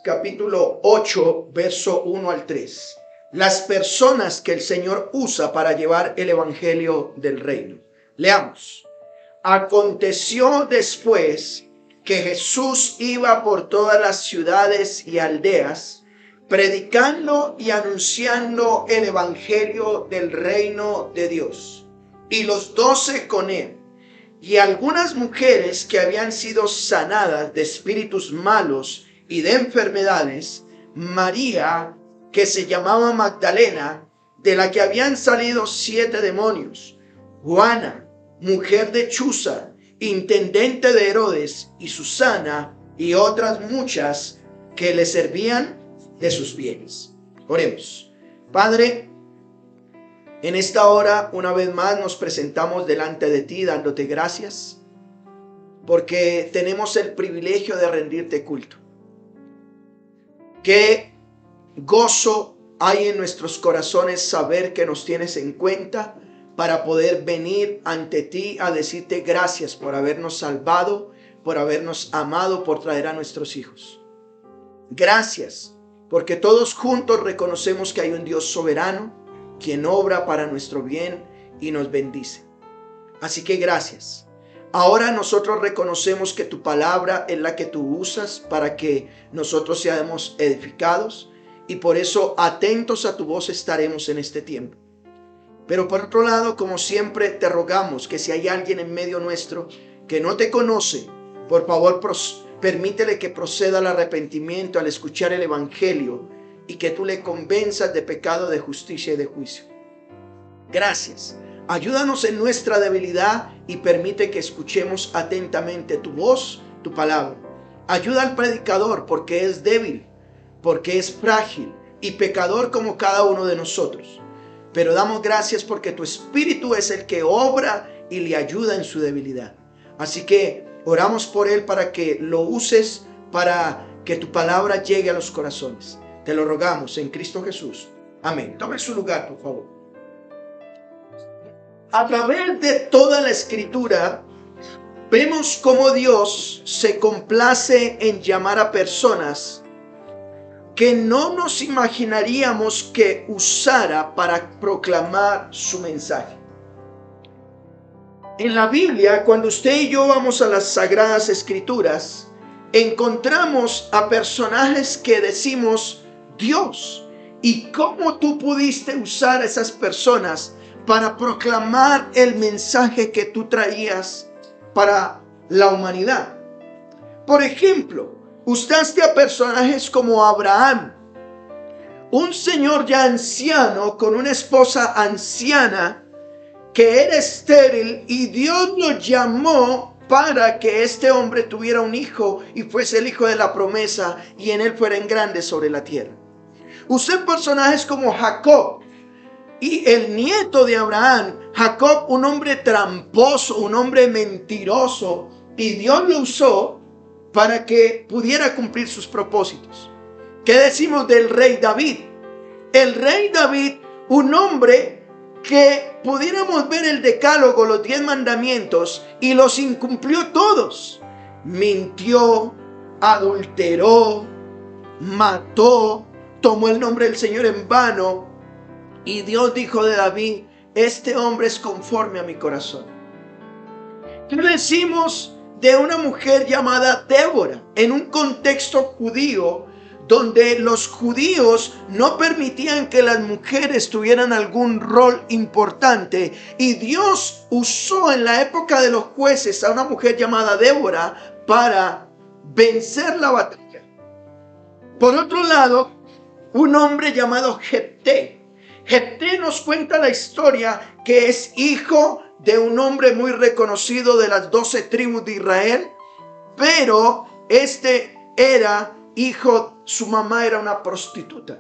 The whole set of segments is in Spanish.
Capítulo 8, verso 1 al 3. Las personas que el Señor usa para llevar el evangelio del reino. Leamos. Aconteció después que Jesús iba por todas las ciudades y aldeas, predicando y anunciando el evangelio del reino de Dios, y los 12 con él. Y algunas mujeres que habían sido sanadas de espíritus malos y de enfermedades, María, que se llamaba Magdalena, de la que habían salido 7 demonios, Juana, mujer de Chuza, intendente de Herodes, y Susana, y otras muchas que le servían de sus bienes. Oremos. Padre, en esta hora, una vez más, nos presentamos delante de ti, dándote gracias, porque tenemos el privilegio de rendirte culto. Qué gozo hay en nuestros corazones saber que nos tienes en cuenta para poder venir ante ti a decirte gracias por habernos salvado, por habernos amado, por traer a nuestros hijos. Gracias, porque todos juntos reconocemos que hay un Dios soberano, quien obra para nuestro bien y nos bendice. Así que gracias. Ahora nosotros reconocemos que tu palabra es la que tú usas para que nosotros seamos edificados, y por eso atentos a tu voz estaremos en este tiempo. Pero por otro lado, como siempre, te rogamos que si hay alguien en medio nuestro que no te conoce, por favor permítele que proceda al arrepentimiento al escuchar el evangelio, y que tú le convenzas de pecado, de justicia y de juicio. Gracias. Ayúdanos en nuestra debilidad y permite que escuchemos atentamente tu voz, tu palabra. Ayuda al predicador porque es débil, porque es frágil y pecador como cada uno de nosotros. Pero damos gracias porque tu Espíritu es el que obra y le ayuda en su debilidad. Así que oramos por él para que lo uses, para que tu palabra llegue a los corazones. Te lo rogamos en Cristo Jesús. Amén. Tome su lugar, por favor. A través de toda la Escritura, vemos cómo Dios se complace en llamar a personas que no nos imaginaríamos que usara para proclamar su mensaje. En la Biblia, cuando usted y yo vamos a las Sagradas Escrituras, encontramos a personajes que decimos, Dios, ¿y cómo tú pudiste usar a esas personas para proclamar el mensaje que tú traías para la humanidad? Por ejemplo, usaste a personajes como Abraham, un señor ya anciano con una esposa anciana que era estéril, y Dios lo llamó para que este hombre tuviera un hijo y fuese el hijo de la promesa, y en él fueran grandes sobre la tierra. Usé personajes como Jacob, y el nieto de Abraham, Jacob, un hombre tramposo, un hombre mentiroso, y Dios lo usó para que pudiera cumplir sus propósitos. ¿Qué decimos del rey David? El rey David, un hombre que pudiéramos ver el decálogo, los 10 mandamientos, y los incumplió todos. Mintió, adulteró, mató, tomó el nombre del Señor en vano, y Dios dijo de David, este hombre es conforme a mi corazón. ¿Qué decimos de una mujer llamada Débora? En un contexto judío, donde los judíos no permitían que las mujeres tuvieran algún rol importante, y Dios usó en la época de los jueces a una mujer llamada Débora para vencer la batalla. Por otro lado, un hombre llamado Jefté. Jefté nos cuenta la historia que es hijo de un hombre muy reconocido de las 12 tribus de Israel, pero este era hijo, su mamá era una prostituta.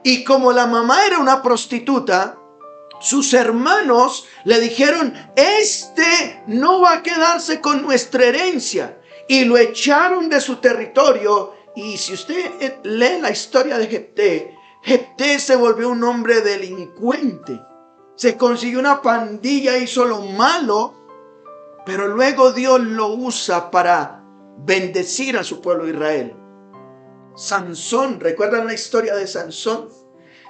Y como la mamá era una prostituta, sus hermanos le dijeron, este no va a quedarse con nuestra herencia, y lo echaron de su territorio. Y si usted lee la historia de Jefté, Jefté se volvió un hombre delincuente. Se consiguió una pandilla, hizo lo malo, pero luego Dios lo usa para bendecir a su pueblo Israel. Sansón, ¿recuerdan la historia de Sansón?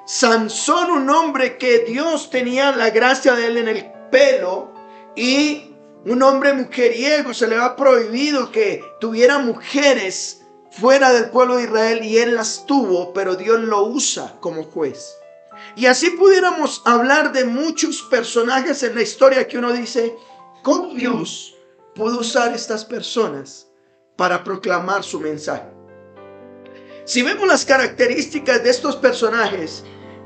Sansón, un hombre que Dios tenía la gracia de él en el pelo, y un hombre mujeriego, se le ha prohibido que tuviera mujeres fuera del pueblo de Israel, y él las tuvo, pero Dios lo usa como juez. Y así pudiéramos hablar de muchos personajes en la historia que uno dice, ¿cómo Dios pudo usar estas personas para proclamar su mensaje? Si vemos las características de estos personajes,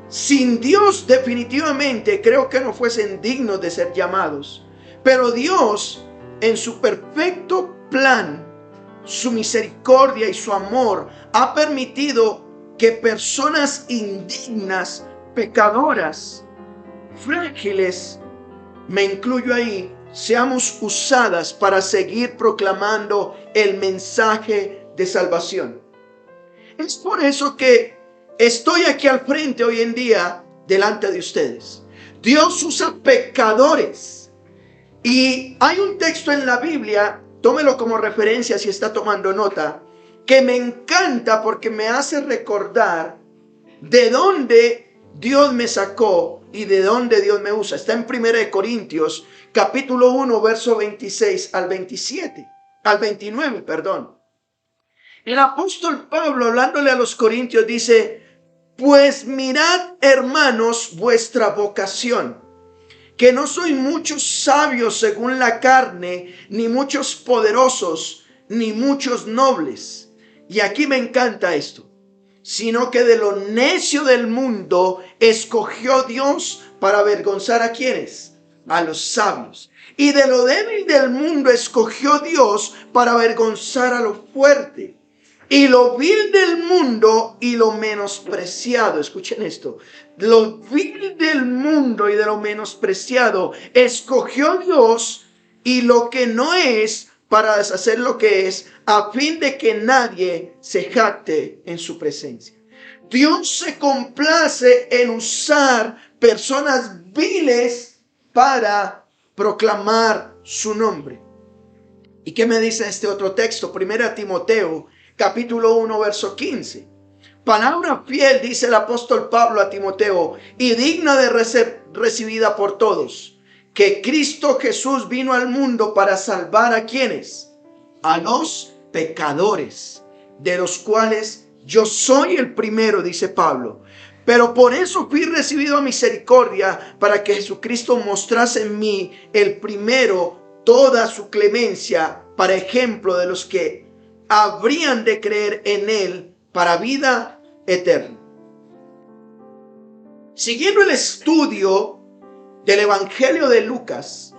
sin Dios definitivamente creo que no fuesen dignos de ser llamados. Pero Dios, en su perfecto plan, su misericordia y su amor, ha permitido que personas indignas, pecadoras, frágiles, me incluyo ahí, seamos usadas para seguir proclamando el mensaje de salvación. Es por eso que estoy aquí al frente hoy en día delante de ustedes. Dios usa pecadores. Y hay un texto en la Biblia, tómelo como referencia si está tomando nota, que me encanta porque me hace recordar de dónde Dios me sacó y de dónde Dios me usa. Está en 1 Corintios, capítulo 1, verso 26 al 29, perdón. El apóstol Pablo, hablándole a los corintios, dice: pues mirad, hermanos, vuestra vocación, que no sois muchos sabios según la carne, ni muchos poderosos, ni muchos nobles. Y aquí me encanta esto: sino que de lo necio del mundo escogió Dios para avergonzar a quienes, a los sabios. Y de lo débil del mundo escogió Dios para avergonzar a lo fuerte. Y lo vil del mundo y lo menospreciado, escuchen esto, lo vil del mundo y de lo menospreciado escogió Dios, y lo que no es, para deshacer lo que es, a fin de que nadie se jacte en su presencia. Dios se complace en usar personas viles para proclamar su nombre. ¿Y qué me dice este otro texto? 1 Timoteo, capítulo 1, verso 15. Palabra fiel, dice el apóstol Pablo a Timoteo, y digna de ser recibida por todos, que Cristo Jesús vino al mundo para salvar a quienes, a los pecadores, de los cuales yo soy el primero, dice Pablo. Pero por eso fui recibido a misericordia, para que Jesucristo mostrase en mí el primero toda su clemencia, para ejemplo de los que habrían de creer en él para vida eterna. Siguiendo el estudio del Evangelio de Lucas,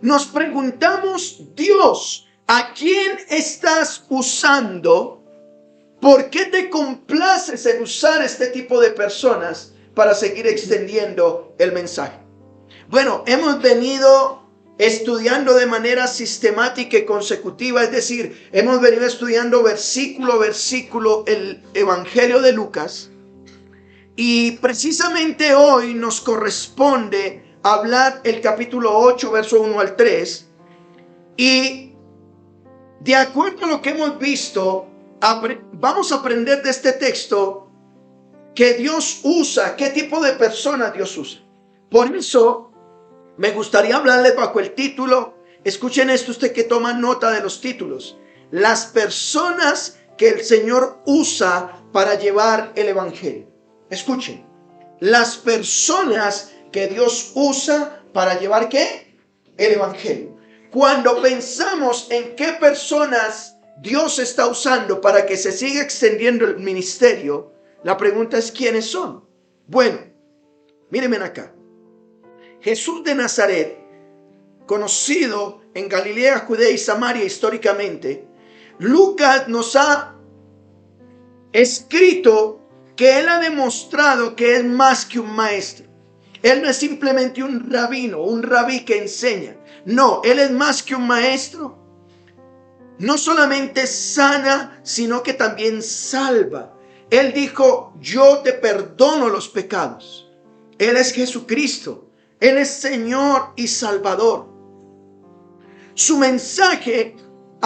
nos preguntamos: Dios, ¿a quién estás usando? ¿Por qué te complaces en usar este tipo de personas para seguir extendiendo el mensaje? Bueno, hemos venido estudiando de manera sistemática y consecutiva, es decir, hemos venido estudiando versículo a versículo el Evangelio de Lucas, y precisamente hoy nos corresponde hablar el capítulo 8, verso 1 al 3, y de acuerdo a lo que hemos visto, vamos a aprender de este texto que Dios usa, qué tipo de personas Dios usa. Por eso me gustaría hablarles bajo el título, escuchen esto usted que toma nota de los títulos: las personas que el Señor usa para llevar el Evangelio. Escuchen, las personas que Dios usa para llevar ¿qué? El Evangelio. Cuando pensamos en qué personas Dios está usando para que se siga extendiendo el ministerio, la pregunta es: ¿quiénes son? Bueno, mírenme acá. Jesús de Nazaret, conocido en Galilea, Judea y Samaria históricamente, Lucas nos ha escrito que él ha demostrado que es más que un maestro. Él no es simplemente un rabino, un rabí que enseña. No, él es más que un maestro. No solamente sana, sino que también salva. Él dijo: yo te perdono los pecados. Él es Jesucristo. Él es Señor y Salvador. Su mensaje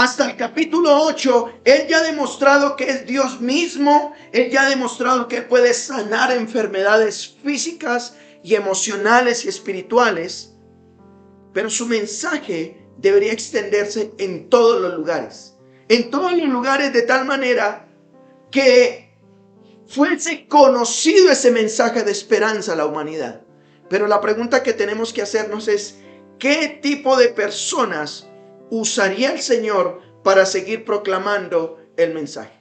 hasta el capítulo 8, Él ya ha demostrado que es Dios mismo. Él ya ha demostrado que Él puede sanar enfermedades físicas y emocionales y espirituales. Pero su mensaje debería extenderse en todos los lugares. En todos los lugares, de tal manera que fuese conocido ese mensaje de esperanza a la humanidad. Pero la pregunta que tenemos que hacernos es: ¿qué tipo de personas usaría el Señor para seguir proclamando el mensaje?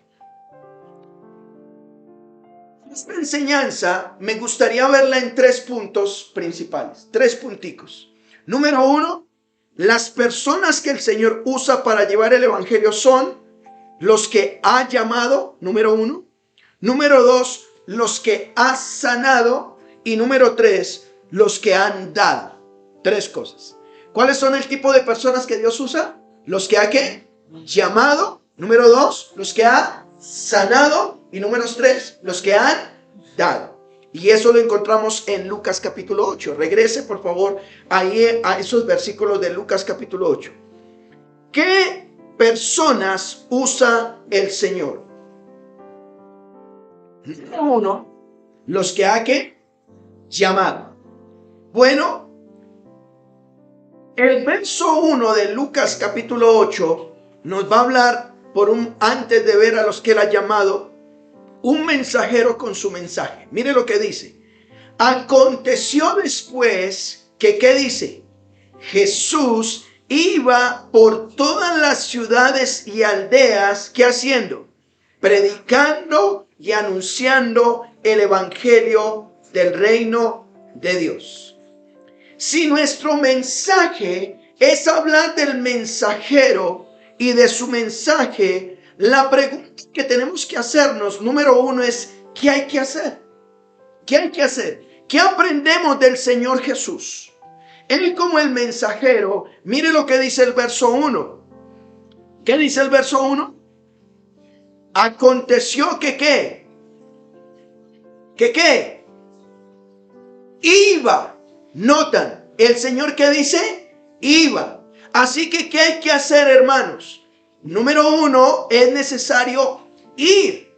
Esta enseñanza me gustaría verla en 3 puntos principales, 3 punticos. Número 1, las personas que el Señor usa para llevar el evangelio son los que ha llamado, número 1. Número 2, los que ha sanado. Y número 3, los que han dado. 3 cosas. ¿Cuáles son el tipo de personas que Dios usa? Los que ha ¿qué? Llamado. Número 2, los que ha sanado. Y número 3, los que han dado. Y eso lo encontramos en Lucas capítulo 8. Regrese por favor ahí a esos versículos de Lucas capítulo 8. ¿Qué personas usa el Señor? Número 1, los que ha ¿qué? Llamado. Bueno, el verso 1 de Lucas capítulo 8 nos va a hablar, antes de ver a los que Él ha llamado, un mensajero con su mensaje. Mire lo que dice. Aconteció después que, ¿qué dice? Jesús iba por todas las ciudades y aldeas, ¿qué haciendo? Predicando y anunciando el evangelio del reino de Dios. Si nuestro mensaje es hablar del mensajero y de su mensaje, la pregunta que tenemos que hacernos, número 1, es: ¿qué hay que hacer? ¿Qué hay que hacer? ¿Qué aprendemos del Señor Jesús? Él, como el mensajero, mire lo que dice el verso 1. ¿Qué dice el verso 1? Aconteció que ¿qué? ¿Que qué? Iba. Notan, el Señor, ¿qué dice? Iba. Así que, ¿qué hay que hacer, hermanos? Número 1, es necesario ir.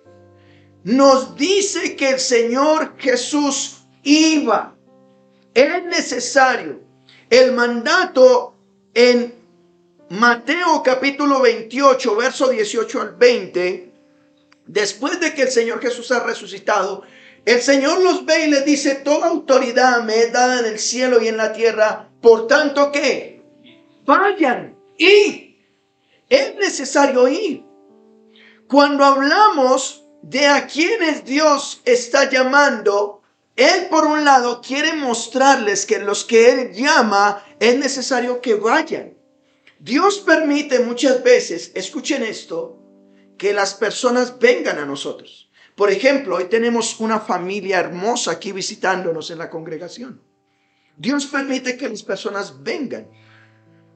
Nos dice que el Señor Jesús iba. Es necesario. El mandato en Mateo capítulo 28, verso 18 al 20, después de que el Señor Jesús ha resucitado, el Señor los ve y les dice: toda autoridad me es dada en el cielo y en la tierra. Por tanto, ¿qué? Vayan, id. Es necesario ir. Cuando hablamos de a quienes Dios está llamando, Él, por un lado, quiere mostrarles que los que Él llama es necesario que vayan. Dios permite muchas veces, escuchen esto, que las personas vengan a nosotros. Por ejemplo, hoy tenemos una familia hermosa aquí visitándonos en la congregación. Dios permite que las personas vengan,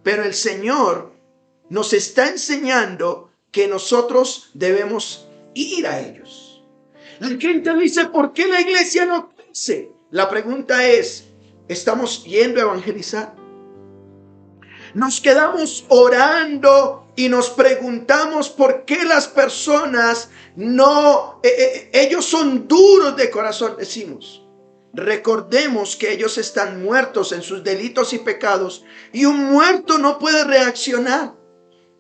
pero el Señor nos está enseñando que nosotros debemos ir a ellos. La gente dice: ¿por qué la iglesia no crece? La pregunta es: ¿estamos yendo a evangelizar? Nos quedamos orando y nos preguntamos por qué las personas no, ellos son duros de corazón, decimos. Recordemos que ellos están muertos en sus delitos y pecados, y un muerto no puede reaccionar.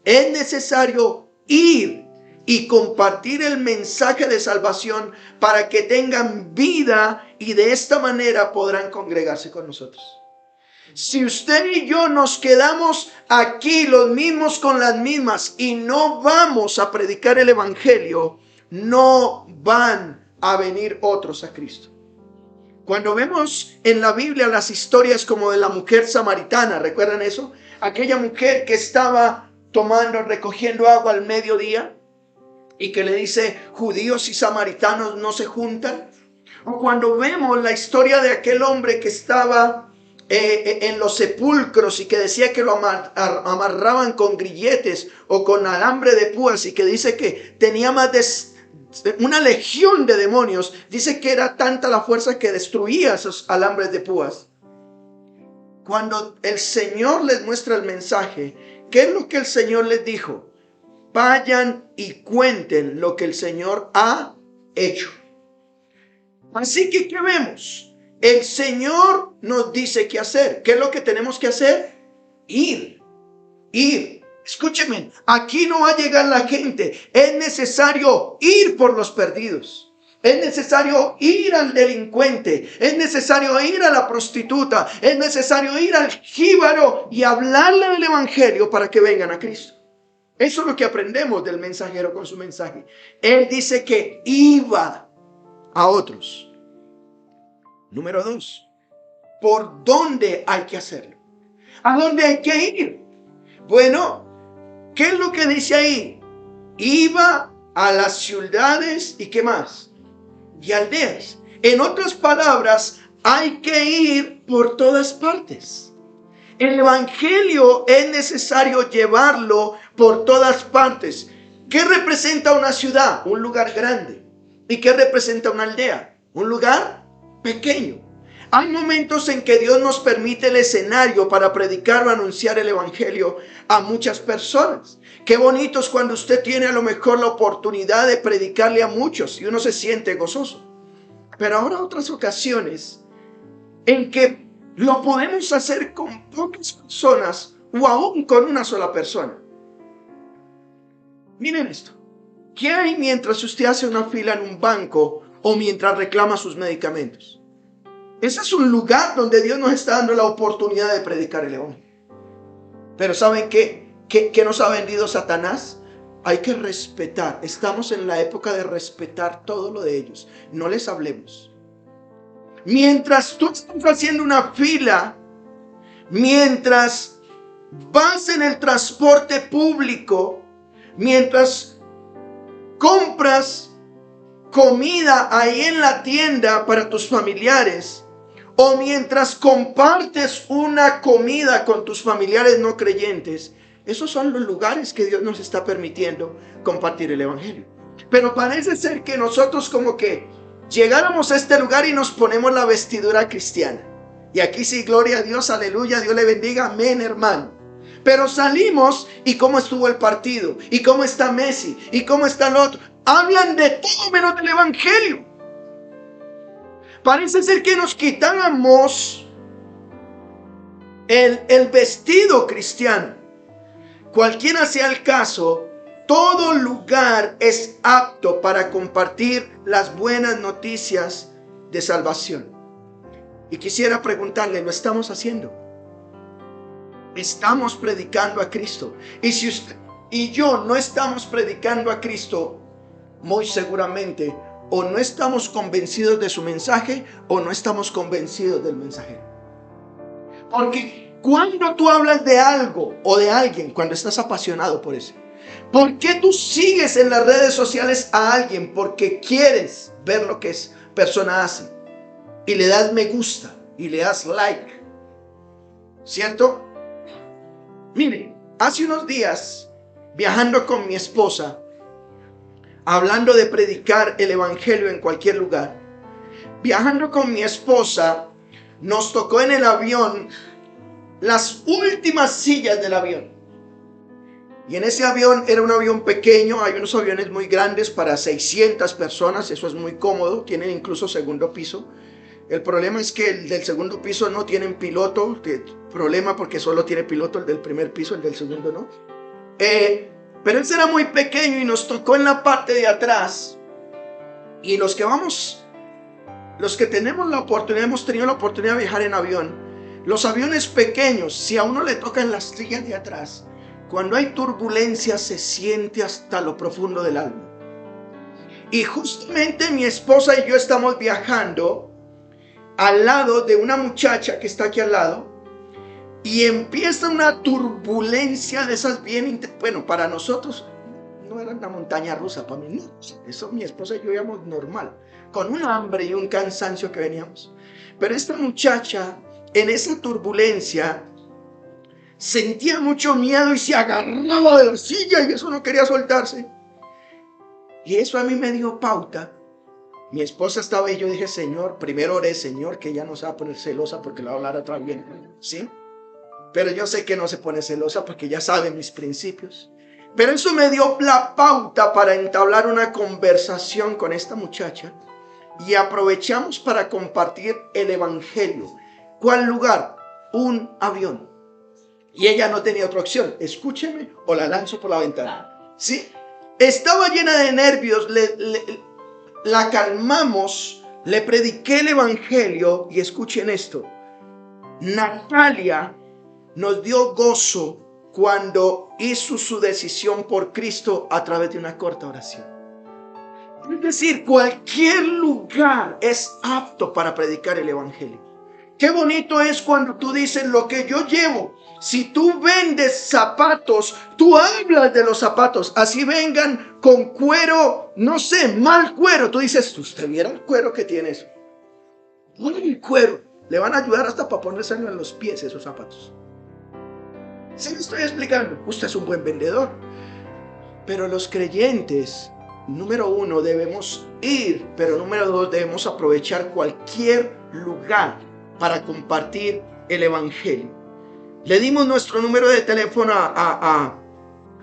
Es necesario ir y compartir el mensaje de salvación para que tengan vida, y de esta manera podrán congregarse con nosotros. Si usted y yo nos quedamos aquí los mismos con las mismas y no vamos a predicar el evangelio, no van a venir otros a Cristo. Cuando vemos en la Biblia las historias como de la mujer samaritana, ¿recuerdan eso? Aquella mujer que estaba recogiendo agua al mediodía y que le dice: judíos y samaritanos no se juntan. O cuando vemos la historia de aquel hombre que estaba en los sepulcros y que decía que lo amarraban con grilletes o con alambre de púas, y que dice que tenía más de una legión de demonios. Dice que era tanta la fuerza que destruía esos alambres de púas. Cuando el Señor les muestra el mensaje, ¿qué es lo que el Señor les dijo? vayan y cuenten lo que el Señor ha hecho. Así que, ¿qué vemos? El Señor nos dice qué hacer. ¿Qué es lo que tenemos que hacer? Ir. Escúcheme, aquí no va a llegar la gente. Es necesario ir por los perdidos. Es necesario ir al delincuente. Es necesario ir a la prostituta. Es necesario ir al jíbaro y hablarle del evangelio para que vengan a Cristo. Eso es lo que aprendemos del mensajero con su mensaje. Él dice que iba a otros. Número 2. ¿Por dónde hay que hacerlo? ¿A dónde hay que ir? Bueno, ¿qué es lo que dice ahí? Iba a las ciudades y ¿qué más? Y aldeas. En otras palabras, hay que ir por todas partes. El evangelio es necesario llevarlo por todas partes. ¿Qué representa una ciudad? Un lugar grande. ¿Y qué representa una aldea? Un lugar pequeño. Hay momentos en que Dios nos permite el escenario para predicar o anunciar el evangelio a muchas personas. Qué bonito es cuando usted tiene a lo mejor la oportunidad de predicarle a muchos y uno se siente gozoso. Pero habrá otras ocasiones en que lo podemos hacer con pocas personas o aún con una sola persona. Miren esto. ¿Qué hay mientras usted hace una fila en un banco o mientras reclama sus medicamentos? Ese es un lugar donde Dios nos está dando la oportunidad de predicar el evangelio. Pero ¿saben qué? ¿Qué nos ha vendido Satanás? Hay que respetar. Estamos en la época de respetar todo lo de ellos. No les hablemos. Mientras tú estás haciendo una fila, mientras vas en el transporte público, mientras compras comida ahí en la tienda para tus familiares, o mientras compartes una comida con tus familiares no creyentes, esos son los lugares que Dios nos está permitiendo compartir el evangelio. Pero parece ser que nosotros como que llegáramos a este lugar y nos ponemos la vestidura cristiana. Y aquí sí, gloria a Dios, aleluya, Dios le bendiga, amén, hermano. Pero salimos y cómo estuvo el partido, y cómo está Messi, y cómo está el otro. Hablan de todo menos del evangelio. Parece ser que nos quitáramos el vestido cristiano. Cualquiera sea el caso, todo lugar es apto para compartir las buenas noticias de salvación. Y quisiera preguntarle, ¿lo estamos haciendo? Estamos predicando a Cristo. Y si usted y yo no estamos predicando a Cristo, muy seguramente o no estamos convencidos de su mensaje o no estamos convencidos del mensajero. Porque cuando tú hablas de algo o de alguien, cuando estás apasionado por eso, ¿por qué tú sigues en las redes sociales a alguien? Porque quieres ver lo que esa persona hace y le das me gusta y le das like, ¿cierto? Mire, hace unos días, viajando con mi esposa, hablando de predicar el evangelio en cualquier lugar, viajando con mi esposa, nos tocó en el avión las últimas sillas del avión. Y en ese avión era un avión pequeño. Hay unos aviones muy grandes para 600 personas, eso es muy cómodo, tienen incluso segundo piso. El problema es que el del segundo piso no tienen piloto, problema porque solo tiene piloto el del primer piso, el del segundo no. Pero ese era muy pequeño y nos tocó en la parte de atrás. Y los que tenemos la oportunidad, hemos tenido la oportunidad de viajar en avión. Los aviones pequeños, si a uno le tocan las sillas de atrás, cuando hay turbulencia se siente hasta lo profundo del alma. Y justamente mi esposa y yo estamos viajando al lado de una muchacha que está aquí al lado. Y empieza una turbulencia de esas bien... Bueno, para nosotros no era una montaña rusa, para mí no. Eso mi esposa y yo íbamos normal, con un hambre y un cansancio que veníamos. Pero esta muchacha, en esa turbulencia, sentía mucho miedo y se agarraba de la silla y eso no quería soltarse. Y eso a mí me dio pauta. Mi esposa estaba y yo dije, Señor, primero oré, Señor, que ella no se va a poner celosa porque le va a hablar otra vez, ¿sí? Pero yo sé que no se pone celosa porque ya sabe mis principios. Pero eso me dio la pauta para entablar una conversación con esta muchacha y aprovechamos para compartir el evangelio. ¿Cuál lugar? Un avión. Y ella no tenía otra opción. Escúcheme o la lanzo por la ventana. ¿Sí? Estaba llena de nervios. La calmamos. Le prediqué el evangelio. Y escuchen esto. Natalia nos dio gozo cuando hizo su decisión por Cristo a través de una corta oración. Es decir, cualquier lugar es apto para predicar el evangelio. Qué bonito es cuando tú dices lo que yo llevo. Si tú vendes zapatos, tú hablas de los zapatos. Así vengan con cuero, no sé, mal cuero. Tú dices, usted viera el cuero que tiene eso. Buen cuero. Le van a ayudar hasta para ponérselo en los pies esos zapatos. ¿Sí me estoy explicando? Usted es un buen vendedor. Pero los creyentes, número uno, debemos ir. Pero número dos, debemos aprovechar cualquier lugar para compartir el evangelio. Le dimos nuestro número de teléfono a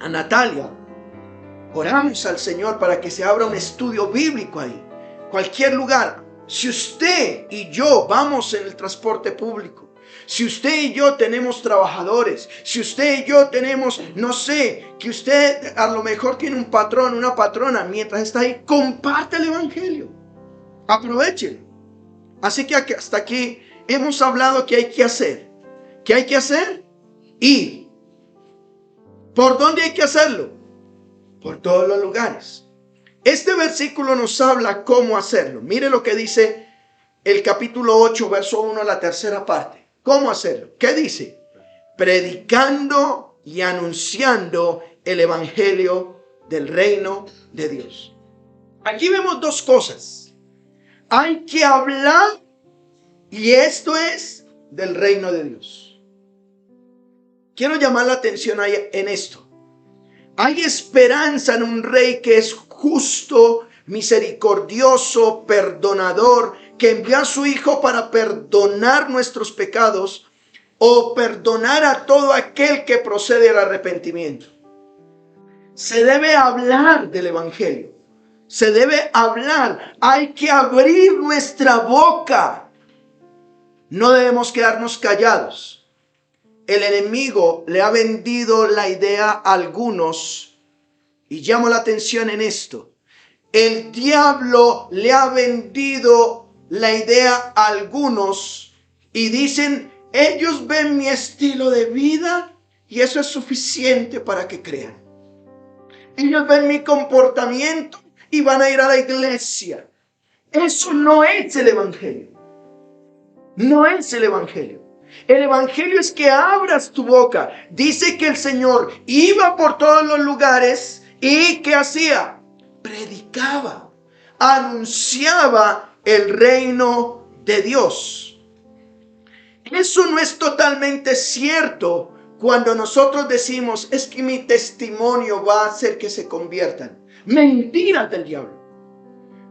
Natalia. Oramos al Señor para que se abra un estudio bíblico ahí. Cualquier lugar. Si usted y yo vamos en el transporte público, si usted y yo tenemos trabajadores, si usted y yo tenemos, no sé, que usted a lo mejor tiene un patrón, una patrona, mientras está ahí, comparte el evangelio. Aprovechen. Así que hasta aquí hemos hablado que hay que hacer. ¿Qué hay que hacer? Ir. ¿Por dónde hay que hacerlo? Por todos los lugares. Este versículo nos habla cómo hacerlo. Mire lo que dice el capítulo 8, verso 1, la tercera parte. ¿Cómo hacerlo? ¿Qué dice? Predicando y anunciando el evangelio del reino de Dios. Aquí vemos dos cosas. Hay que hablar, y esto es del reino de Dios. Quiero llamar la atención en esto. Hay esperanza en un rey que es justo, misericordioso, perdonador, que envió a su Hijo para perdonar nuestros pecados o perdonar a todo aquel que procede al arrepentimiento. Se debe hablar del evangelio. Se debe hablar. Hay que abrir nuestra boca. No debemos quedarnos callados. El enemigo le ha vendido la idea a algunos, y llamo la atención en esto. El diablo le ha vendido la idea a algunos y dicen, ellos ven mi estilo de vida y eso es suficiente para que crean. Ellos ven mi comportamiento y van a ir a la iglesia. Eso no es el evangelio. No es el evangelio. El evangelio es que abras tu boca. Dice que el Señor iba por todos los lugares y ¿qué hacía? Predicaba, anunciaba el reino de Dios. Eso no es totalmente cierto cuando nosotros decimos, es que mi testimonio va a hacer que se conviertan. Mentiras del diablo.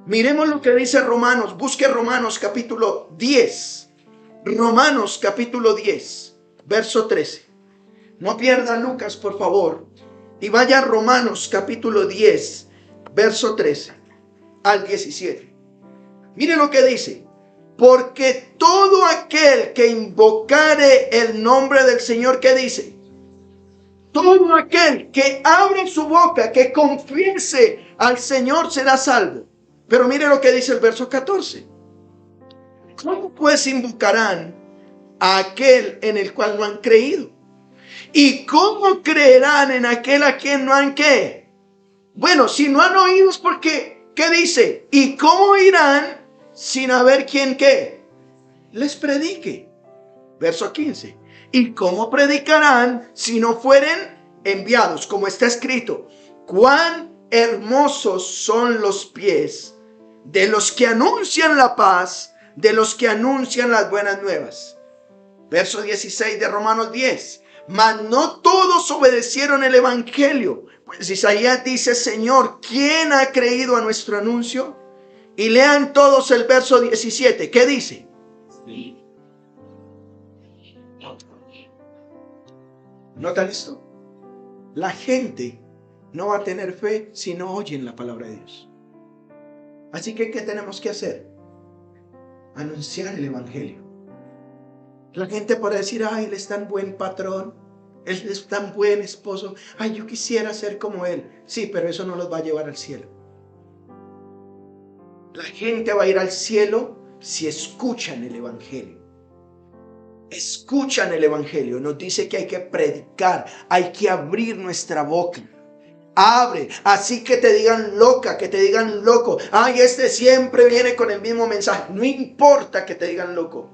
Miremos lo que dice Romanos. Busque Romanos capítulo 10. Romanos capítulo 10, verso 13. No pierda Lucas, por favor. Y vaya a Romanos capítulo 10, verso 13 al 17. Mire lo que dice. Porque todo aquel que invocare el nombre del Señor, ¿qué dice? Todo aquel que abre su boca, que confiese al Señor, será salvo. Pero mire lo que dice el verso 14. ¿Cómo pues invocarán a aquel en el cual no han creído? ¿Y cómo creerán en aquel a quien no han qué? Bueno, si no han oído es porque, ¿qué dice? ¿Y cómo irán sin haber quien qué? Les predique. Verso 15. ¿Y cómo predicarán si no fueren enviados? Como está escrito, cuán hermosos son los pies de los que anuncian la paz, de los que anuncian las buenas nuevas. Verso 16 de Romanos 10. Mas no todos obedecieron el evangelio. Pues Isaías dice, Señor, ¿quién ha creído a nuestro anuncio? Y lean todos el verso 17. ¿Qué dice? ¿Notan esto? La gente no va a tener fe si no oyen la palabra de Dios. Así que, ¿qué tenemos que hacer? Anunciar el evangelio. La gente puede decir, ay, él es tan buen patrón, él es tan buen esposo, ay, yo quisiera ser como él. Sí, pero eso no los va a llevar al cielo. La gente va a ir al cielo si escuchan el evangelio. Escuchan el evangelio. Nos dice que hay que predicar, hay que abrir nuestra boca. Abre, así que te digan loca, que te digan loco. Ay, este siempre viene con el mismo mensaje. No importa que te digan loco.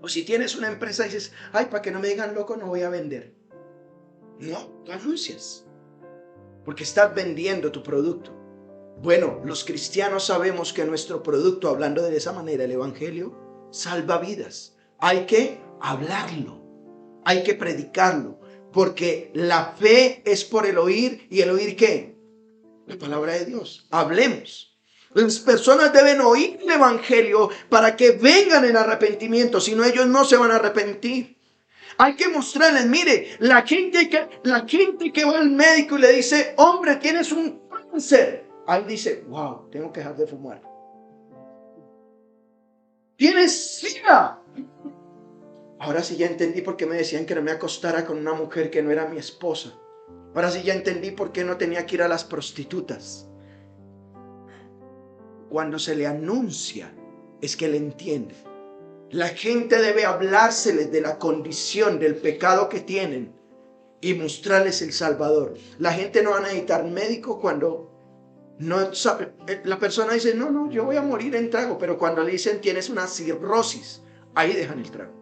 O si tienes una empresa y dices, ay, para que no me digan loco no voy a vender. No, tú anuncias. Porque estás vendiendo tu producto. Bueno, los cristianos sabemos que nuestro producto, hablando de esa manera, el evangelio, salva vidas. Hay que hablarlo. Hay que predicarlo. Porque la fe es por el oír. ¿Y el oír qué? La palabra de Dios. Hablemos. Las personas deben oír el evangelio para que vengan en arrepentimiento. Si no, ellos no se van a arrepentir. Hay que mostrarles, mire, la gente que va al médico y le dice, hombre, tienes un cáncer. Ahí dice, wow, tengo que dejar de fumar. Tienes SIDA. Ahora sí ya entendí por qué me decían que no me acostara con una mujer que no era mi esposa. Ahora sí ya entendí por qué no tenía que ir a las prostitutas. Cuando se le anuncia, es que le entiende. La gente debe hablárseles de la condición, del pecado que tienen y mostrarles el Salvador. La gente no va a necesitar médico cuando no sabe. La persona dice, no, yo voy a morir en trago. Pero cuando le dicen, tienes una cirrosis, ahí dejan el trago.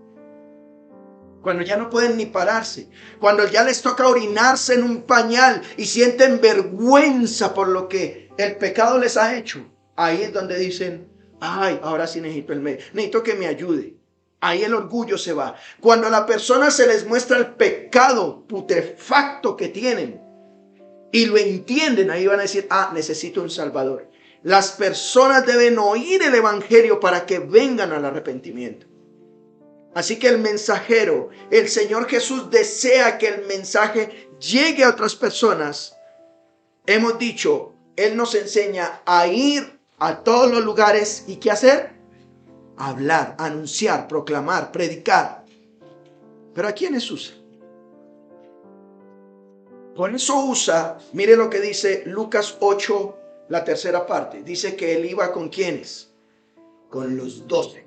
Cuando ya no pueden ni pararse, cuando ya les toca orinarse en un pañal y sienten vergüenza por lo que el pecado les ha hecho, ahí es donde dicen, ay, ahora sí necesito el médico, necesito que me ayude. Ahí el orgullo se va. Cuando a la persona se les muestra el pecado putrefacto que tienen y lo entienden, ahí van a decir, necesito un Salvador. Las personas deben oír el evangelio para que vengan al arrepentimiento. Así que el mensajero, el Señor Jesús desea que el mensaje llegue a otras personas. Hemos dicho, Él nos enseña a ir a todos los lugares y ¿qué hacer? Hablar, anunciar, proclamar, predicar. ¿Pero a quiénes usa? Por eso usa, mire lo que dice Lucas 8, la tercera parte. Dice que Él iba con ¿quiénes? Con los 12.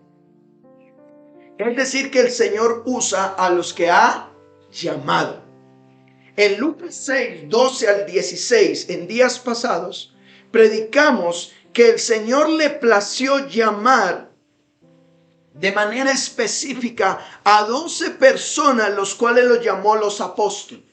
Es decir, que el Señor usa a los que ha llamado. En Lucas 6, 12 al 16, en días pasados, predicamos que el Señor le plació llamar de manera específica a 12 personas, los cuales los llamó los apóstoles.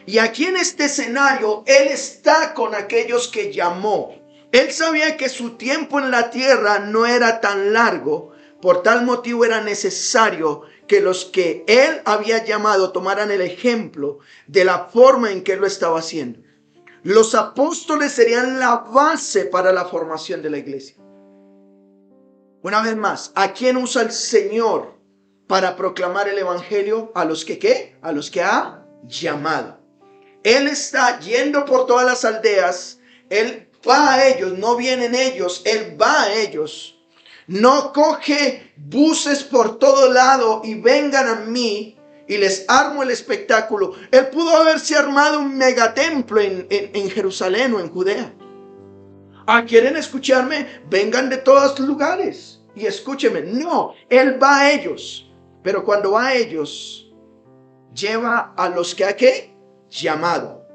Y aquí en este escenario, Él está con aquellos que llamó. Él sabía que su tiempo en la tierra no era tan largo. Por tal motivo era necesario que los que Él había llamado tomaran el ejemplo de la forma en que Él lo estaba haciendo. Los apóstoles serían la base para la formación de la iglesia. Una vez más, ¿a quién usa el Señor para proclamar el evangelio? A los que ¿qué? A los que ha llamado. Él está yendo por todas las aldeas. Él va a ellos, no vienen ellos, Él va a ellos. No coge buses por todo lado y vengan a mí y les armo el espectáculo. Él pudo haberse armado un megatemplo en Jerusalén o en Judea. ¿Quieren escucharme? Vengan de todos lugares y escúchenme. No, Él va a ellos. Pero cuando va a ellos, lleva a los que ha ¿qué? Llamado.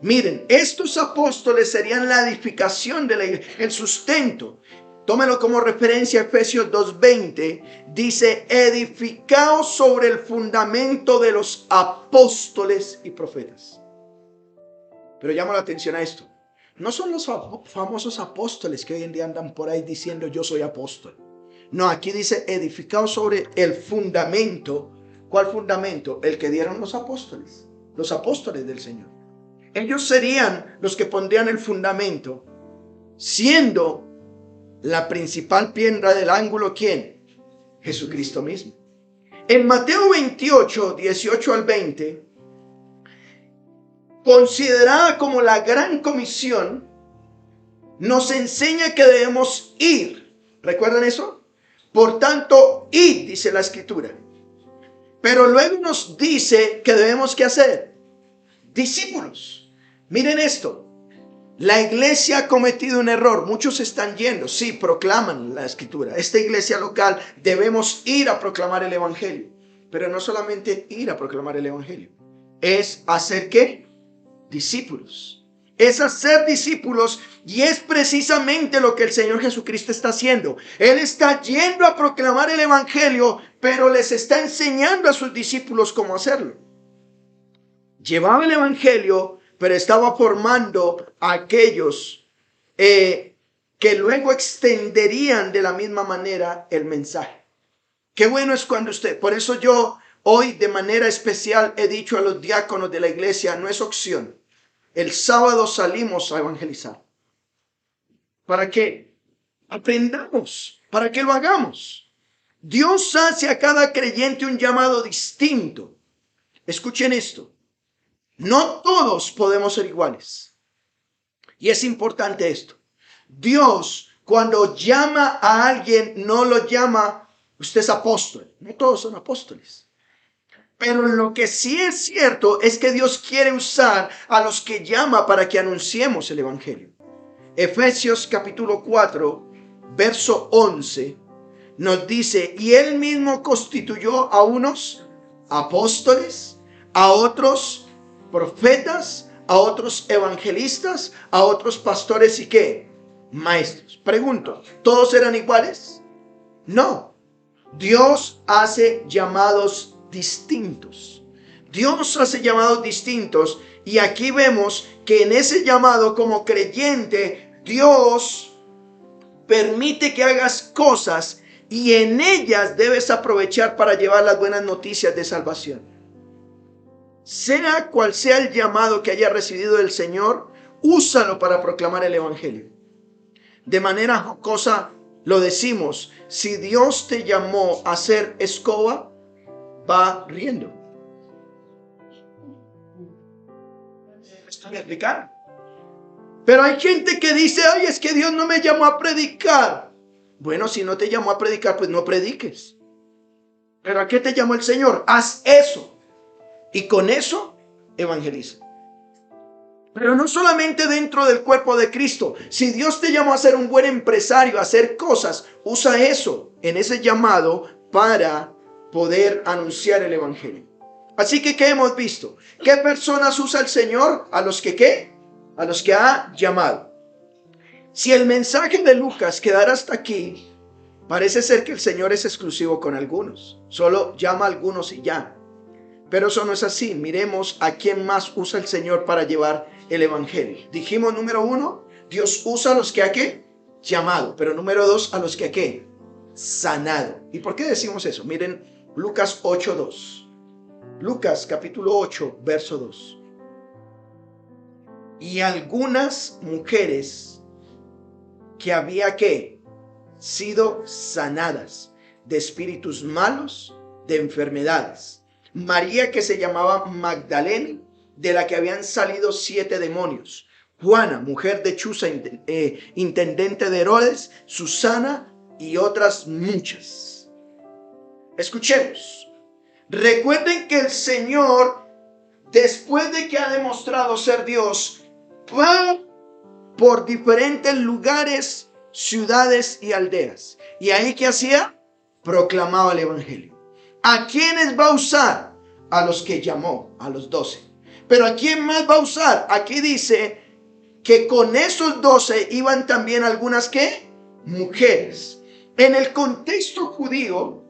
Miren, estos apóstoles serían la edificación de la iglesia, el sustento. Tómelo como referencia. Efesios 2:20 dice, edificaos sobre el fundamento de los apóstoles y profetas. Pero llamo la atención a esto. No son los famosos apóstoles que hoy en día andan por ahí diciendo yo soy apóstol. No, aquí dice edificaos sobre el fundamento. ¿Cuál fundamento? El que dieron los apóstoles del Señor. Ellos serían los que pondrían el fundamento, siendo la principal piedra del ángulo, ¿quién? Jesucristo mismo. En Mateo 28, 18 al 20, considerada como la gran comisión, nos enseña que debemos ir. ¿Recuerdan eso? Por tanto, id, dice la escritura. Pero luego nos dice que debemos ¿qué hacer? Discípulos. Miren esto. La iglesia ha cometido un error. Muchos están yendo. Sí, proclaman la escritura. Esta iglesia local debemos ir a proclamar el evangelio. Pero no solamente ir a proclamar el evangelio. Es hacer ¿qué? Discípulos. Es hacer discípulos, y es precisamente lo que el Señor Jesucristo está haciendo. Él está yendo a proclamar el evangelio, pero les está enseñando a sus discípulos cómo hacerlo. Llevaba el evangelio, pero estaba formando a aquellos que luego extenderían de la misma manera el mensaje. Qué bueno es cuando por eso yo hoy de manera especial he dicho a los diáconos de la iglesia, no es opción. El sábado salimos a evangelizar. ¿Para qué? Aprendamos, para que lo hagamos. Dios hace a cada creyente un llamado distinto. Escuchen esto. No todos podemos ser iguales. Y es importante esto. Dios, cuando llama a alguien, no lo llama, usted es apóstol. No todos son apóstoles. Pero lo que sí es cierto es que Dios quiere usar a los que llama para que anunciemos el evangelio. Efesios capítulo 4, verso 11, nos dice, y Él mismo constituyó a unos apóstoles, a otros profetas, a otros evangelistas, a otros pastores y ¿qué? Maestros. Pregunto, ¿todos eran iguales? No. Dios hace llamados distintos. Dios hace llamados distintos, y aquí vemos que en ese llamado como creyente, Dios permite que hagas cosas y en ellas debes aprovechar para llevar las buenas noticias de salvación. Sea cual sea el llamado que haya recibido del Señor, úsalo para proclamar el evangelio. De manera jocosa lo decimos, si Dios te llamó a ser escoba, va riendo. Estoy explicando. Pero hay gente que dice, ay, es que Dios no me llamó a predicar. Bueno, si no te llamó a predicar, pues no prediques. ¿Pero a qué te llamó el Señor? Haz eso. Y con eso, evangeliza. Pero no solamente dentro del cuerpo de Cristo. Si Dios te llamó a ser un buen empresario, a hacer cosas, usa eso en ese llamado para poder anunciar el evangelio. Así que, ¿qué hemos visto? ¿Qué personas usa el Señor? A los que, ¿qué? A los que ha llamado. Si el mensaje de Lucas quedara hasta aquí, parece ser que el Señor es exclusivo con algunos. Solo llama a algunos y ya. Pero eso no es así. Miremos a quién más usa el Señor para llevar el evangelio. Dijimos, número 1, Dios usa a los que ha, ¿qué? Llamado. Pero número 2, a los que ha, ¿qué? Sanado. ¿Y por qué decimos eso? Miren Lucas 8:2. Lucas capítulo 8, verso 2. Y algunas mujeres que había que sido sanadas de espíritus malos, de enfermedades. María, que se llamaba Magdalena, de la que habían salido 7 demonios. Juana, mujer de Chuza, intendente de Herodes. Susana y otras muchas. Escuchemos. Recuerden que el Señor, después de que ha demostrado ser Dios, va por diferentes lugares, ciudades y aldeas. Y ahí, ¿qué hacía? Proclamaba el evangelio. ¿A quiénes va a usar? A los que llamó, a los 12. Pero ¿a quién más va a usar? Aquí dice que con esos 12 iban también algunas, ¿qué? Mujeres. En el contexto judío,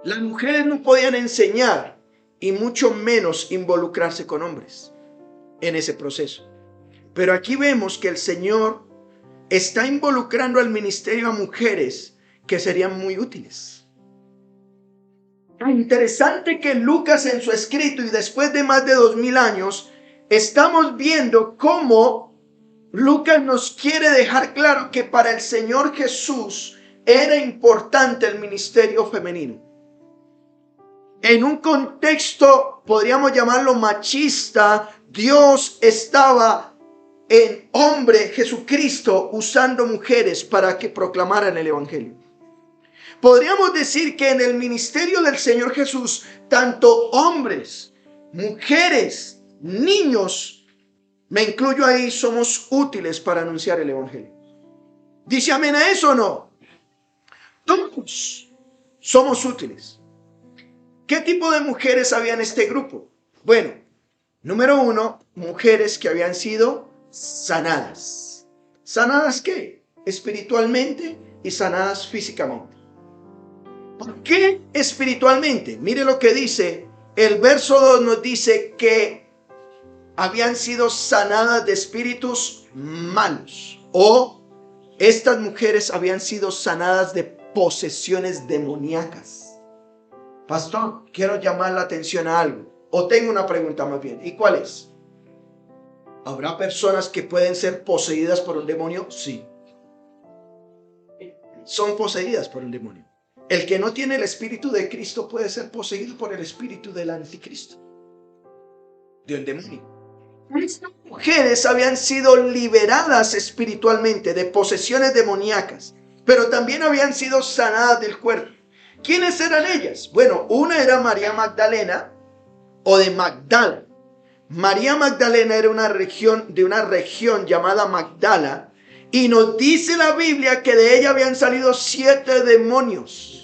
las mujeres no podían enseñar y mucho menos involucrarse con hombres en ese proceso. Pero aquí vemos que el Señor está involucrando al ministerio a mujeres que serían muy útiles. Interesante que Lucas, en su escrito y después de más de 2000 años, estamos viendo cómo Lucas nos quiere dejar claro que para el Señor Jesús era importante el ministerio femenino. En un contexto, podríamos llamarlo machista, Dios estaba en hombre, Jesucristo, usando mujeres para que proclamaran el evangelio. Podríamos decir que en el ministerio del Señor Jesús, tanto hombres, mujeres, niños, me incluyo ahí, somos útiles para anunciar el evangelio. ¿Dice amén a eso o no? Todos somos útiles. ¿Qué tipo de mujeres había en este grupo? Bueno, número uno, mujeres que habían sido sanadas. ¿Sanadas qué? Espiritualmente y sanadas físicamente. ¿Por qué espiritualmente? Mire lo que dice. El verso 2 nos dice que habían sido sanadas de espíritus malos. O estas mujeres habían sido sanadas de posesiones demoníacas. Pastor, quiero llamar la atención a algo. O tengo una pregunta más bien. ¿Y cuál es? ¿Habrá personas que pueden ser poseídas por un demonio? Sí. Son poseídas por un demonio. El que no tiene el espíritu de Cristo puede ser poseído por el espíritu del anticristo, de un demonio. Estas mujeres habían sido liberadas espiritualmente de posesiones demoníacas, pero también habían sido sanadas del cuerpo. ¿Quiénes eran ellas? Bueno, una era María Magdalena o de Magdala. María Magdalena era de una región llamada Magdala, y nos dice la Biblia que de ella habían salido 7 demonios.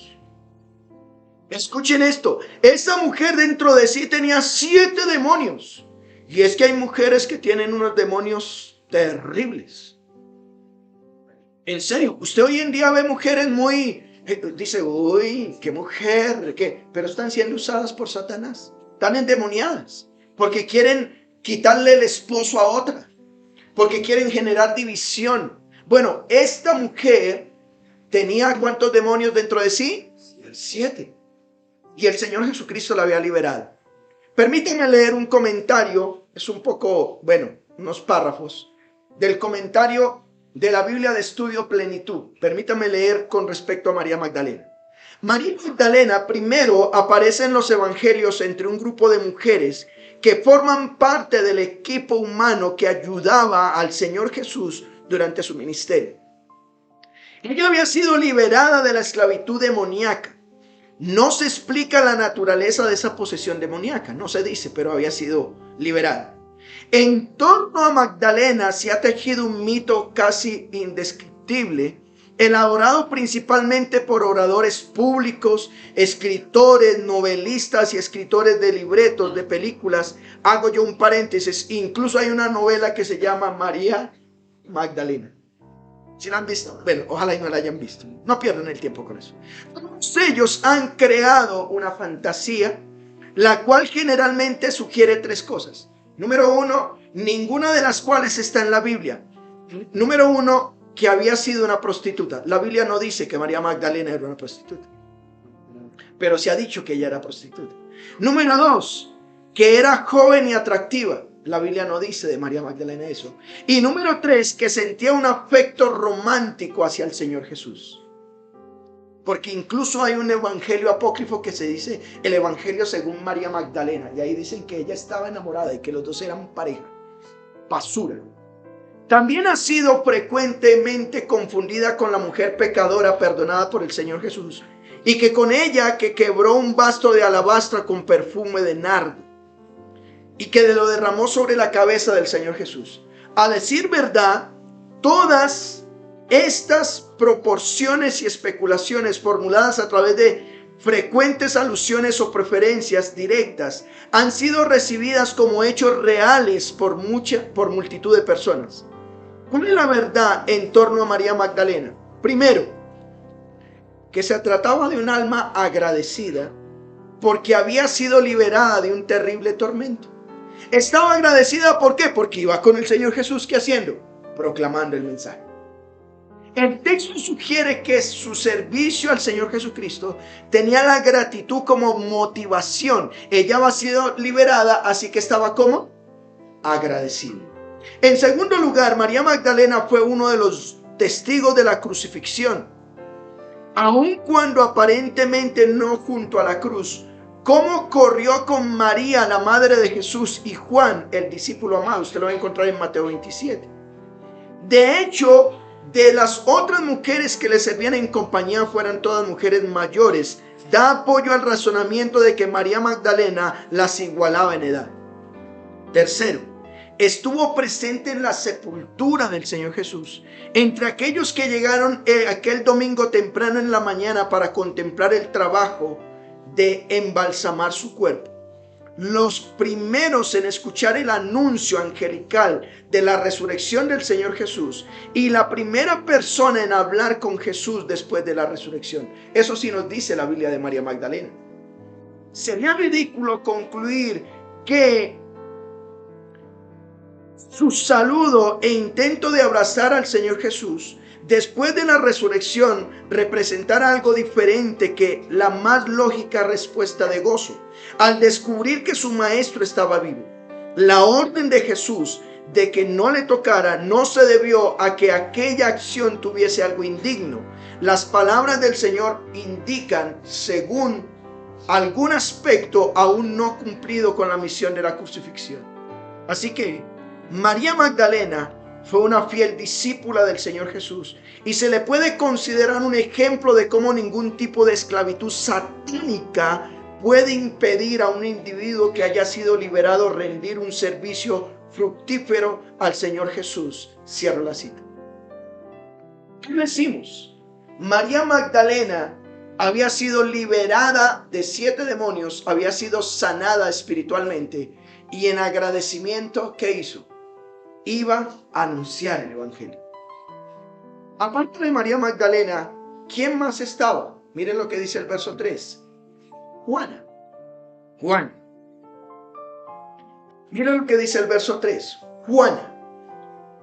Escuchen esto, esa mujer dentro de sí tenía 7 demonios. Y es que hay mujeres que tienen unos demonios terribles. En serio, usted hoy en día ve mujeres muy... dice, uy, qué mujer, ¿qué? Pero están siendo usadas por Satanás. Están endemoniadas. Porque quieren quitarle el esposo a otra. Porque quieren generar división. Bueno, esta mujer tenía ¿cuántos demonios dentro de sí? 7. Y el Señor Jesucristo la había liberado. Permítanme leer un comentario, es un poco, bueno, unos párrafos, del comentario de la Biblia de Estudio Plenitud. Permítanme leer con respecto a María Magdalena. María Magdalena primero aparece en los evangelios entre un grupo de mujeres que forman parte del equipo humano que ayudaba al Señor Jesús durante su ministerio. Ella había sido liberada de la esclavitud demoníaca. No se explica la naturaleza de esa posesión demoníaca, no se dice, pero había sido liberada. En torno a Magdalena se ha tejido un mito casi indescriptible, elaborado principalmente por oradores públicos, escritores, novelistas y escritores de libretos, de películas. Hago yo un paréntesis, incluso hay una novela que se llama María Magdalena. ¿Sí la han visto? Bueno, ojalá y no la hayan visto. No pierdan el tiempo con eso. Todos ellos han creado una fantasía, la cual generalmente sugiere 3 cosas. Número 1, ninguna de las cuales está en la Biblia. Número 1, que había sido una prostituta. La Biblia no dice que María Magdalena era una prostituta, pero se ha dicho que ella era prostituta. Número 2, que era joven y atractiva. La Biblia no dice de María Magdalena eso. Y número 3, que sentía un afecto romántico hacia el Señor Jesús. Porque incluso hay un evangelio apócrifo que se dice el evangelio según María Magdalena. Y ahí dicen que ella estaba enamorada y que los dos eran pareja. Basura. También ha sido frecuentemente confundida con la mujer pecadora perdonada por el Señor Jesús. Y que con ella que quebró un vaso de alabastra con perfume de nardo. Y que lo derramó sobre la cabeza del Señor Jesús. A decir verdad, todas estas proporciones y especulaciones formuladas a través de frecuentes alusiones o preferencias directas han sido recibidas como hechos reales por multitud de personas. ¿Cuál es la verdad en torno a María Magdalena? Primero, que se trataba de un alma agradecida porque había sido liberada de un terrible tormento. Estaba agradecida, ¿por qué? Porque iba con el Señor Jesús, ¿qué haciendo? Proclamando el mensaje. El texto sugiere que su servicio al Señor Jesucristo tenía la gratitud como motivación. Ella había sido liberada, así que estaba como agradecida. En segundo lugar, María Magdalena fue uno de los testigos de la crucifixión. Aun cuando aparentemente no junto a la cruz, cómo corrió con María, la madre de Jesús, y Juan, el discípulo amado. Usted lo va a encontrar en Mateo 27. De hecho, de las otras mujeres que le servían en compañía fueran todas mujeres mayores, da apoyo al razonamiento de que María Magdalena las igualaba en edad. Tercero, estuvo presente en la sepultura del Señor Jesús. Entre aquellos que llegaron aquel domingo temprano en la mañana para contemplar el trabajo de embalsamar su cuerpo, los primeros en escuchar el anuncio angelical de la resurrección del Señor Jesús y la primera persona en hablar con Jesús después de la resurrección. Eso sí nos dice la Biblia de María Magdalena. Sería ridículo concluir que su saludo e intento de abrazar al Señor Jesús después de la resurrección representara algo diferente que la más lógica respuesta de gozo al descubrir que su maestro estaba vivo. La orden de Jesús de que no le tocara no se debió a que aquella acción tuviese algo indigno. Las palabras del Señor indican, según algún aspecto aún no cumplido con la misión de la crucifixión. Así que María Magdalena fue una fiel discípula del Señor Jesús y se le puede considerar un ejemplo de cómo ningún tipo de esclavitud satánica puede impedir a un individuo que haya sido liberado rendir un servicio fructífero al Señor Jesús. Cierro la cita. ¿Qué decimos? María Magdalena había sido liberada de 7 demonios, había sido sanada espiritualmente y en agradecimiento, ¿qué hizo? Iba a anunciar el evangelio. Aparte de María Magdalena, ¿quién más estaba? Miren lo que dice el verso 3. Juana. Miren lo que dice el verso 3. Juana,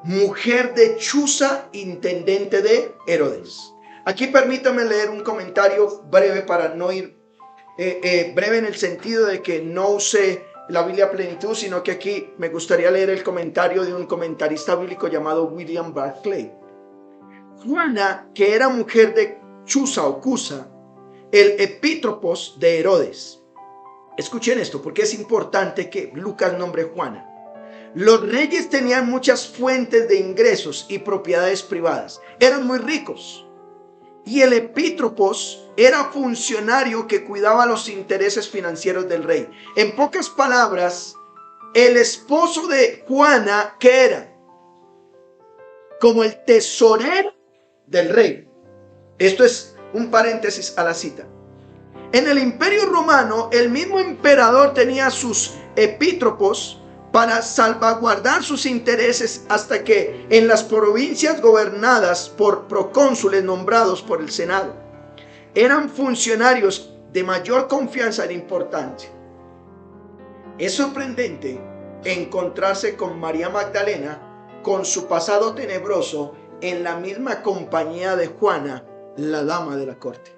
mujer de Chuza, intendente de Herodes. Aquí permítame leer un comentario breve para no ir breve en el sentido de que no use la Biblia a plenitud, sino que aquí me gustaría leer el comentario de un comentarista bíblico llamado William Barclay. Juana, que era mujer de Chuza o Cusa, el epítropos de Herodes. Escuchen esto porque es importante que Lucas nombre Juana. Los reyes tenían muchas fuentes de ingresos y propiedades privadas. Eran muy ricos. Y el epítropos era funcionario que cuidaba los intereses financieros del rey. En pocas palabras, el esposo de Juana, ¿qué era? Como el tesorero del rey. Esto es un paréntesis a la cita. En el Imperio Romano, el mismo emperador tenía sus epítropos para salvaguardar sus intereses hasta que en las provincias gobernadas por procónsules nombrados por el Senado eran funcionarios de mayor confianza e importancia. Es sorprendente encontrarse con María Magdalena con su pasado tenebroso en la misma compañía de Juana, la dama de la corte.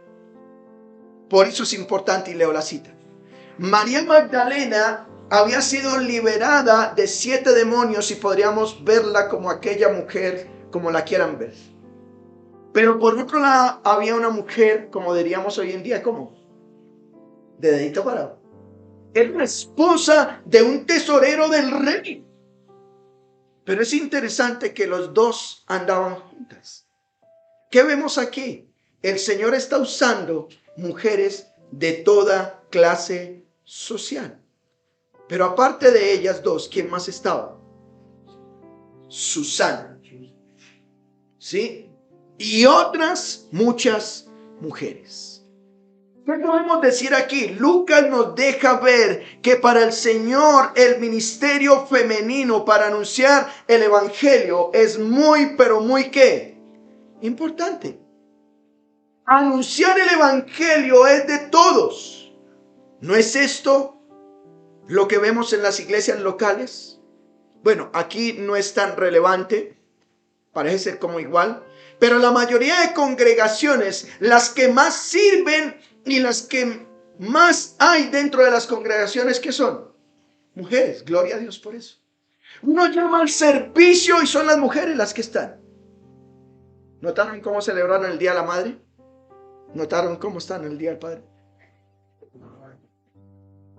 Por eso es importante y leo la cita. María Magdalena había sido liberada de 7 demonios y podríamos verla como aquella mujer, como la quieran ver. Pero por otro lado había una mujer, como diríamos hoy en día, ¿cómo? De dedito parado. Era la esposa de un tesorero del rey. Pero es interesante que los dos andaban juntas. ¿Qué vemos aquí? El Señor está usando mujeres de toda clase social. Pero aparte de ellas dos, ¿quién más estaba? Susana. ¿Sí? Y otras muchas mujeres. ¿Qué podemos decir aquí? Lucas nos deja ver que para el Señor el ministerio femenino para anunciar el evangelio es muy, pero muy ¿qué? Importante. Anunciar el evangelio es de todos. ¿No es esto lo que vemos en las iglesias locales? Bueno, aquí no es tan relevante, parece ser como igual, pero la mayoría de congregaciones, las que más sirven y las que más hay dentro de las congregaciones, ¿qué son? Mujeres, gloria a Dios por eso. Uno llama al servicio y son las mujeres las que están. ¿Notaron cómo celebraron el Día de la Madre? ¿Notaron cómo están el Día del Padre?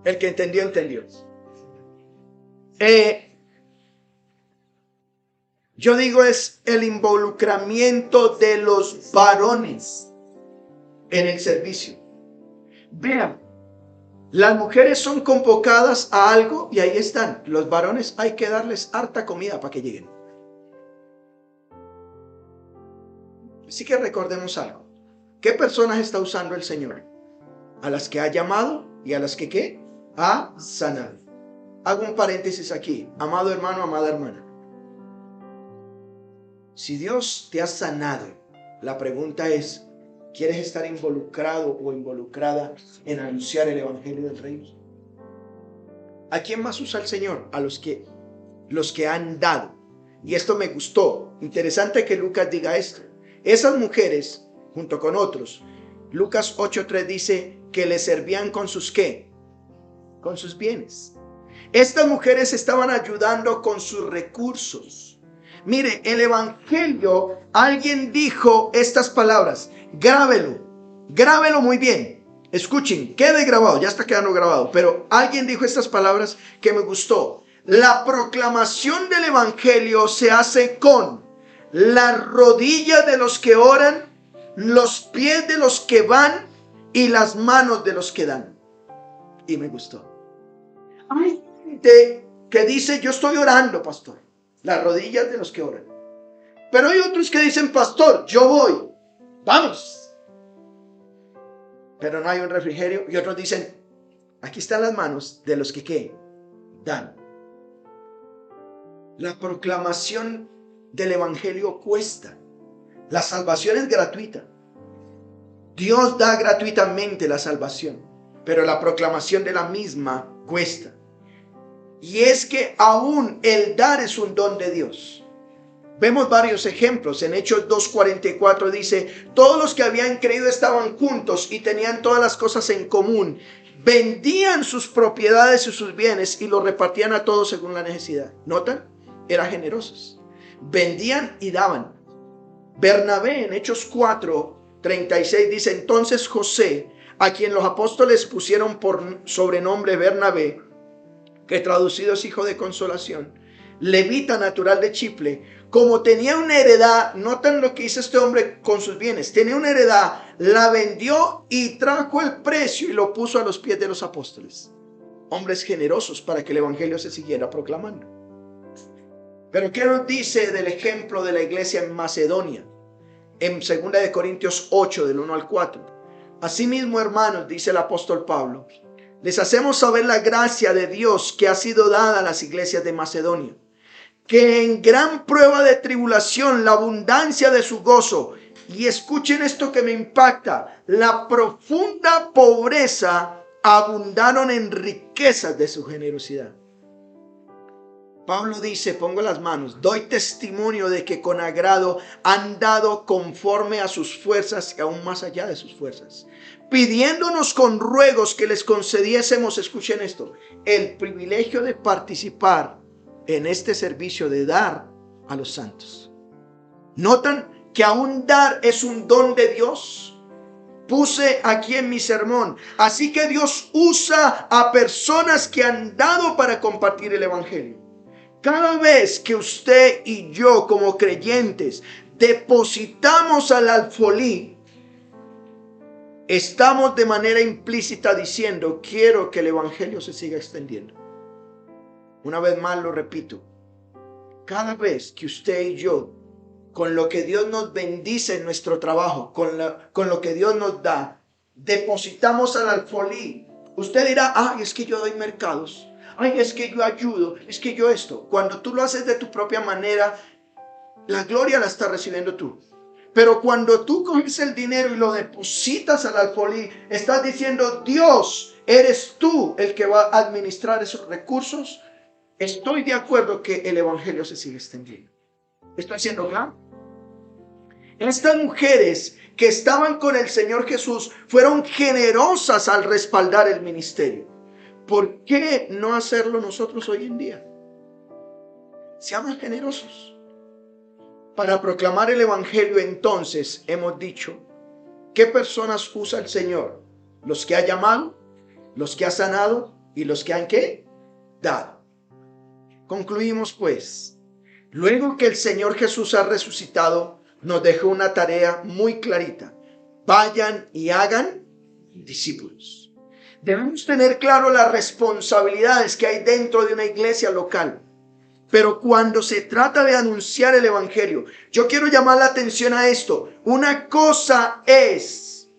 El que entendió, entendió. Yo digo es el involucramiento de los varones en el servicio. Vean, las mujeres son convocadas a algo y ahí están. Los varones hay que darles harta comida para que lleguen. Así que recordemos algo. ¿Qué personas está usando el Señor? A las que ha llamado y a las que ¿qué? Ha sanado. Hago un paréntesis aquí. Amado hermano, amada hermana. Si Dios te ha sanado, la pregunta es, ¿quieres estar involucrado o involucrada en anunciar el evangelio del reino? ¿A quién más usa el Señor? A los que han dado. Y esto me gustó. Interesante que Lucas diga esto. Esas mujeres, junto con otros, Lucas 8:3 dice que le servían con sus ¿qué? Con sus bienes. Estas mujeres estaban ayudando con sus recursos. Mire, el evangelio, alguien dijo estas palabras. Grábelo muy bien. Escuchen, quede grabado, ya está quedando grabado. Pero alguien dijo estas palabras que me gustó. La proclamación del evangelio se hace con las rodillas de los que oran, los pies de los que van y las manos de los que dan. Y me gustó. Hay gente que dice, yo estoy orando, pastor. Las rodillas de los que oran. Pero hay otros que dicen, pastor, yo voy. Vamos. Pero no hay un refrigerio. Y otros dicen, aquí están las manos de los que ¿qué? Dan. La proclamación del evangelio cuesta. La salvación es gratuita. Dios da gratuitamente la salvación, pero la proclamación de la misma cuesta. Y es que aún el dar es un don de Dios. Vemos varios ejemplos. En Hechos 2:44 dice, todos los que habían creído estaban juntos y tenían todas las cosas en común. Vendían sus propiedades y sus bienes y los repartían a todos según la necesidad. ¿Notan? Eran generosos. Vendían y daban. Bernabé en Hechos 4:36 dice, entonces José, a quien los apóstoles pusieron por sobrenombre Bernabé, que traducido es hijo de consolación, levita natural de Chipre, como tenía una heredad, notan lo que hizo este hombre con sus bienes, tenía una heredad, la vendió y trajo el precio y lo puso a los pies de los apóstoles. Hombres generosos para que el evangelio se siguiera proclamando. Pero ¿qué nos dice del ejemplo de la iglesia en Macedonia? En 2 Corintios 8, del 1 al 4. Asimismo, hermanos, dice el apóstol Pablo, les hacemos saber la gracia de Dios que ha sido dada a las iglesias de Macedonia, que en gran prueba de tribulación, la abundancia de su gozo, y escuchen esto que me impacta, la profunda pobreza, abundaron en riquezas de su generosidad. Pablo dice, pongo las manos, doy testimonio de que con agrado han dado conforme a sus fuerzas y aún más allá de sus fuerzas, pidiéndonos con ruegos que les concediésemos, escuchen esto, el privilegio de participar en este servicio de dar a los santos. ¿Notan que aún dar es un don de Dios? Puse aquí en mi sermón, así que Dios usa a personas que han dado para compartir el evangelio. Cada vez que usted y yo como creyentes depositamos al alfolí, estamos de manera implícita diciendo, quiero que el evangelio se siga extendiendo. Una vez más lo repito, cada vez que usted y yo, con lo que Dios nos bendice en nuestro trabajo, con lo que Dios nos da, depositamos al alfolí, usted dirá, ay, es que yo doy mercados. Ay, es que yo ayudo, es que yo esto. Cuando tú lo haces de tu propia manera, la gloria la estás recibiendo tú. Pero cuando tú coges el dinero y lo depositas al alfolí, estás diciendo, Dios, eres tú el que va a administrar esos recursos. Estoy de acuerdo que el evangelio se sigue extendiendo. ¿Estoy siendo claro? Estas mujeres que estaban con el Señor Jesús fueron generosas al respaldar el ministerio. ¿Por qué no hacerlo nosotros hoy en día? Seamos generosos. Para proclamar el evangelio, entonces, hemos dicho, ¿qué personas usa el Señor? Los que ha llamado, los que ha sanado y los que han ¿qué? Dado. Concluimos pues. Luego que el Señor Jesús ha resucitado, nos dejó una tarea muy clarita. Vayan y hagan discípulos. Debemos tener claro las responsabilidades que hay dentro de una iglesia local. Pero cuando se trata de anunciar el evangelio, yo quiero llamar la atención a esto. Una cosa es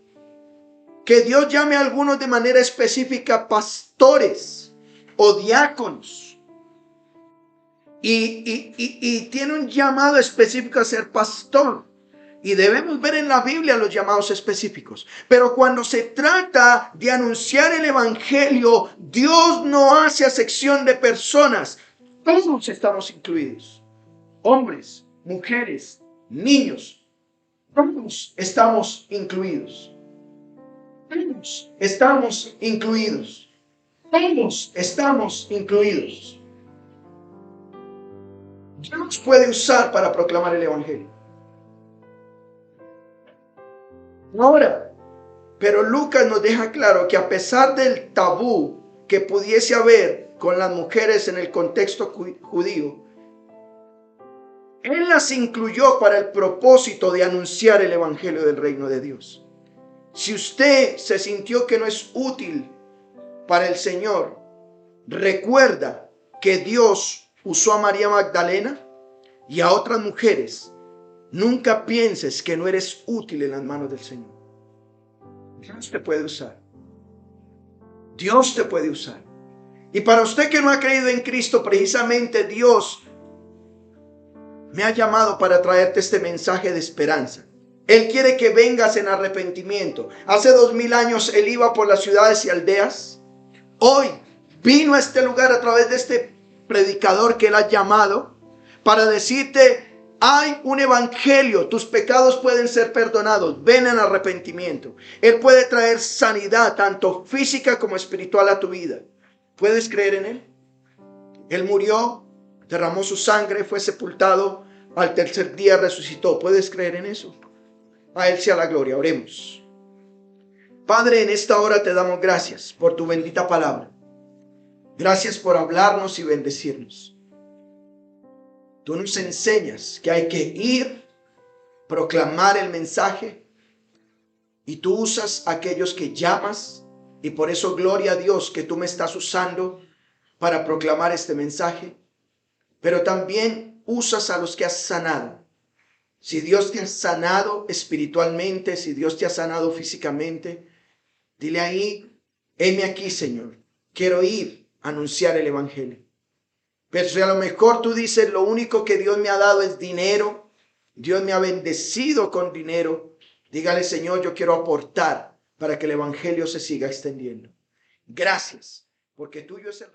que Dios llame a algunos de manera específica pastores o diáconos. Y tiene un llamado específico a ser pastor. Y debemos ver en la Biblia los llamados específicos. Pero cuando se trata de anunciar el evangelio, Dios no hace acepción de personas. Todos estamos incluidos. Hombres, mujeres, niños. Todos estamos incluidos. Todos estamos incluidos. Todos estamos incluidos. Dios nos puede usar para proclamar el evangelio. Ahora, pero Lucas nos deja claro que a pesar del tabú que pudiese haber con las mujeres en el contexto judío, Él las incluyó para el propósito de anunciar el evangelio del reino de Dios. Si usted se sintió que no es útil para el Señor, recuerda que Dios usó a María Magdalena y a otras mujeres. Nunca pienses que no eres útil en las manos del Señor. Dios te puede usar. Dios te puede usar. Y para usted que no ha creído en Cristo, precisamente Dios me ha llamado para traerte este mensaje de esperanza. Él quiere que vengas en arrepentimiento. Hace 2000 años Él iba por las ciudades y aldeas. Hoy vino a este lugar a través de este predicador que Él ha llamado para decirte: hay un evangelio, tus pecados pueden ser perdonados, ven en arrepentimiento. Él puede traer sanidad, tanto física como espiritual, a tu vida. ¿Puedes creer en Él? Él murió, derramó su sangre, fue sepultado, al tercer día resucitó. ¿Puedes creer en eso? A Él sea la gloria. Oremos. Padre, en esta hora te damos gracias por tu bendita palabra. Gracias por hablarnos y bendecirnos. Tú nos enseñas que hay que ir, proclamar el mensaje, y tú usas a aquellos que llamas, y por eso gloria a Dios que tú me estás usando para proclamar este mensaje. Pero también usas a los que has sanado. Si Dios te ha sanado espiritualmente, si Dios te ha sanado físicamente, dile ahí: heme aquí, Señor, quiero ir a anunciar el evangelio. Pero si a lo mejor tú dices: lo único que Dios me ha dado es dinero, Dios me ha bendecido con dinero, dígale: Señor, yo quiero aportar para que el evangelio se siga extendiendo. Gracias, porque tuyo es el